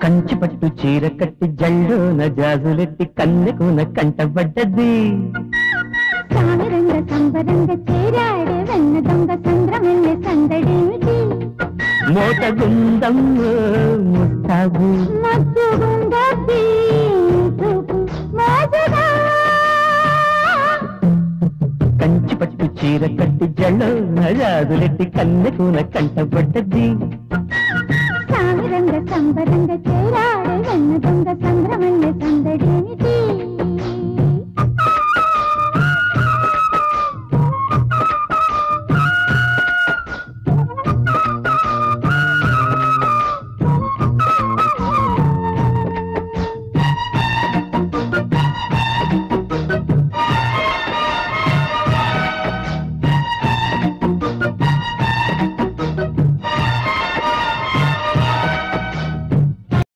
కంచి పట్టు చీర కట్టి జల్లోన జాజులెత్తి కన్నెకున కంటబడ్డది. సామరంగ సంబరంగ చేరాడే వెన్న దొంగ సంద్రమెల్లె సందడేమిటి. మోట గుందం ముస్తాబు మత్తుగుందీ చూపు మోజుగా. కంచి పట్టు చీర కట్టి జల్లోన జాజులెత్తి కన్నెకున కంటబడ్డది. సామరంగ సంబరంగ